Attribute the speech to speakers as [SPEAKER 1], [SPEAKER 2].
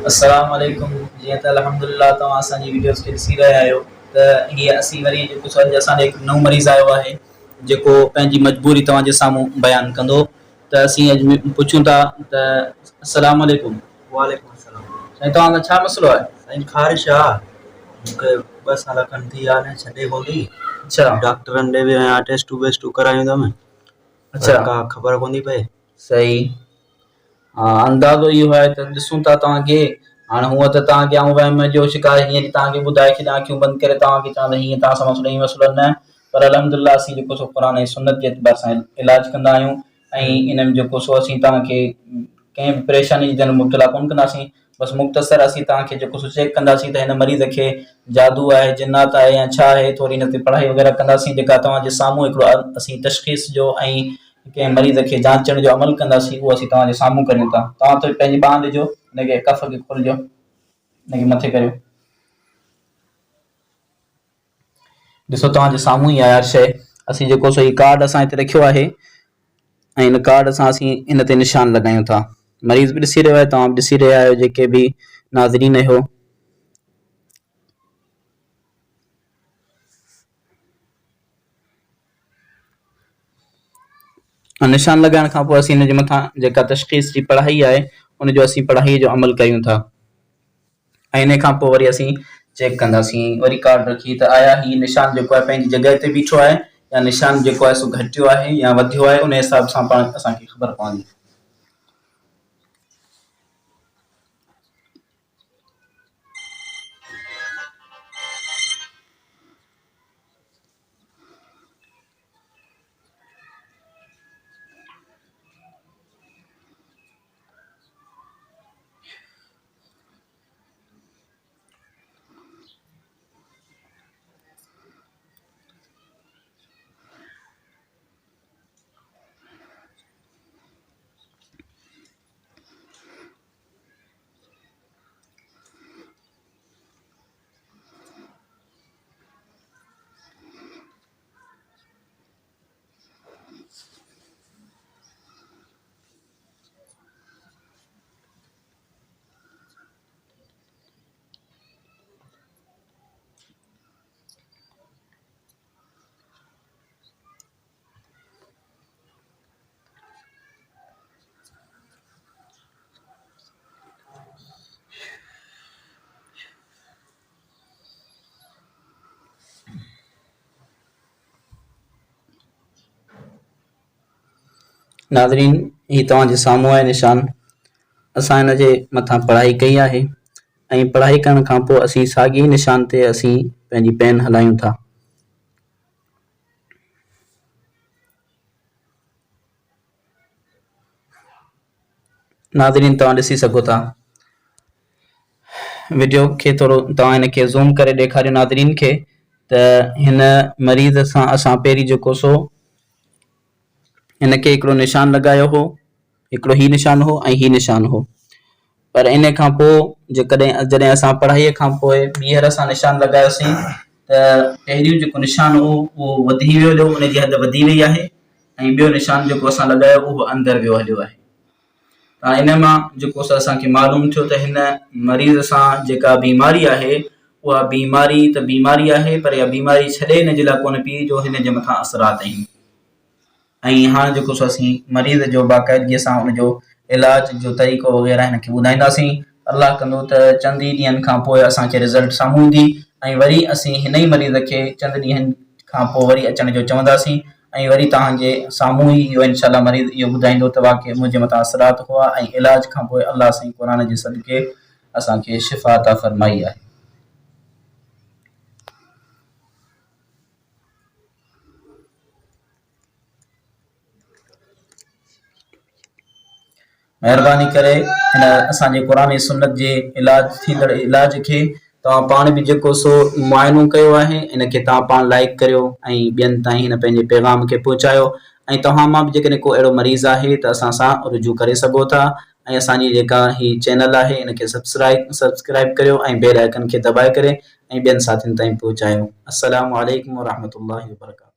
[SPEAKER 1] अस्सलाम वालेकुम। जीअं त अल्हम्दुलिल्लाह तव्हां असांजी वीडियोस खे ॾिसी रहिया आहियो त हीअ असीं वरी जेको सो अॼु असांजो हिकु नओं मरीज़ आयो आहे जेको पंहिंजी मजबूरी तव्हांजे साम्हूं बयानु कंदो। त असीं अॼु पुछूं था त अस्सलाम वालेकुम।
[SPEAKER 2] वालेकुम अस्सलाम।
[SPEAKER 1] साईं तव्हांजो छा मसइलो आहे?
[SPEAKER 2] साईं ख़ारिश आहे, मूंखे 2 साल खनि थी विया आहिनि, छॾे कोन थी।
[SPEAKER 1] अच्छा
[SPEAKER 2] डॉक्टरनि ॾे वियो आहियां, टेस्टूं वेस्टूं करायूं अथमि,
[SPEAKER 1] अच्छा
[SPEAKER 2] का ख़बर कोन थी पए।
[SPEAKER 1] सही। हाँ, अंदाज़ो इहो आहे त ॾिसूं था तव्हांखे। हाणे हूअं त तव्हांखे आऊं वहम जो शिकार हीअं तव्हांखे ॿुधाए छॾियां अखियूं बंदि करे तव्हांखे चवंदा हीअं तव्हां सां मसइलो, हीअं मसइलो न। पर अल्हम्दुलिल्लाह असीं जेको सो क़ुरान ऐं सुन्नत जे एतबार सां इलाजु कंदा आहियूं ऐं इन में जेको सो असीं तव्हांखे कंहिं बि परेशानी जी मुब्तला कोन कंदासीं। बसि मुख़्तसर असीं तव्हांखे जेको सो चेक कंदासीं त हिन मरीज़ खे जादू आहे, जिन्नात आहे या छा आहे। थोरी हिन ते पढ़ाई वग़ैरह कंदासीं जेका तव्हांजे साम्हूं हिकिड़ो असीं तशख़ीस जो ऐं कंहिं मरीज़ खे जांचण जो अमल कंदासीं, उहो असीं तव्हांजे साम्हूं करियूं था। तव्हां त पंहिंजी बांह ॾिजो, हिनखे कफ़ खे खोलिजो, हिनखे मथे करियो। ॾिसो तव्हांजे साम्हूं ई आहे हर शइ। असीं जेको सो हीउ कार्ड असां हिते रखियो आहे ऐं हिन कार्ड सां असीं इन ते निशान लॻायूं था। मरीज़ बि ॾिसी रहियो आहे, तव्हां बि ॾिसी रहिया आहियो, जेके बि नाज़रीन हो। निशान लॻाइण खां पोइ असीं हिन जे मथां जेका तशख़ीस जी पढ़ाई आहे उनजो असीं पढ़ाईअ जो अमल कयूं था ऐं इन खां पोइ वरी असीं चेक कंदासीं। वरी कार्ड रखी त आया हीउ निशान जेको आहे पंहिंजी जॻह ते बीठो आहे या निशान जेको आहे सो घटियो आहे या वधियो आहे, उन हिसाब सां पाण असांखे ख़बर पवंदी। नाज़रीन, ही तव्हांजे साम्हूं आहे निशान। असां हिन जे मथां पढ़ाई कई आहे ऐं पढ़ाई करण खां पोइ असीं साॻी निशान ते असीं पंहिंजी पेन हलायूं था। नाज़रीन, तव्हां ॾिसी सघो था वीडियो खे, थोरो तव्हां हिनखे ज़ूम करे ॾेखारियो नाज़रीन खे त हिन मरीज़ सां असां पहिरीं जेको सो हिनखे हिकिड़ो निशान लॻायो हो, हिकिड़ो ही निशान हो ऐं ही निशान हो। पर इन खां पोइ जॾहिं असां पढ़ाईअ खां पोइ ॿीहर असां निशान लॻायोसीं त पहिरियों जेको निशान हो उहो वधी वियो हो, उनजी हद वधी वई आहे ऐं ॿियो निशान जेको असां लॻायो उहो अंदरि वियो हलियो आहे। त इन मां जेको असांखे मालूम थियो त हिन मरीज़ सां जेका बीमारी आहे उहा बीमारी त बीमारी आहे, पर इहा बीमारी छॾे हिन जे लाइ कोन पई जो हिन जे मथां असरात आहिनि। ऐं हाणे जेको सो असीं मरीज़ जो बाक़ाइदगीअ सां उनजो इलाज जो तरीक़ो वग़ैरह हिनखे ॿुधाईंदासीं। अल्लाह कंदो त चंद ई ॾींहंनि खां पोइ असांखे रिज़ल्ट साम्हूं ईंदी ऐं वरी असीं हिन ई मरीज़ खे चंद ॾींहंनि खां पोइ वरी अचण जो चवंदासीं ऐं वरी तव्हांजे साम्हूं ई इहो इंशाअल्लाह मरीज़ इहो ॿुधाईंदो त वाक़ई मुंहिंजे मथां असरात हुआ ऐं इलाज खां पोइ अल्लाह साईं क़ुरान जे सदके असांखे शिफ़ा अता फ़रमाई आहे। महिरबानी करे हिन असांजे क़ुरान ऐं सुन्नत जे थींदड़ इलाज खे तव्हां पाण बि जेको सो मुआइनो कयो आहे, इनखे तव्हां पाण लाइक करियो ऐं ॿियनि ताईं हिन पंहिंजे पैगाम खे पहुचायो। ऐं तव्हां मां बि जेकॾहिं को अहिड़ो मरीज़ आहे त असां सां रुजू करे सघो था ऐं असांजी जेका ही चैनल आहे इनखे सब्सक्राइब करियो ऐं बेल आइकन खे दॿाए करे ऐं ॿियनि साथियुनि ताईं पहुचायो। अस्सलामु अलैकुम वरहमतुल्लाहि वबरकातुहू।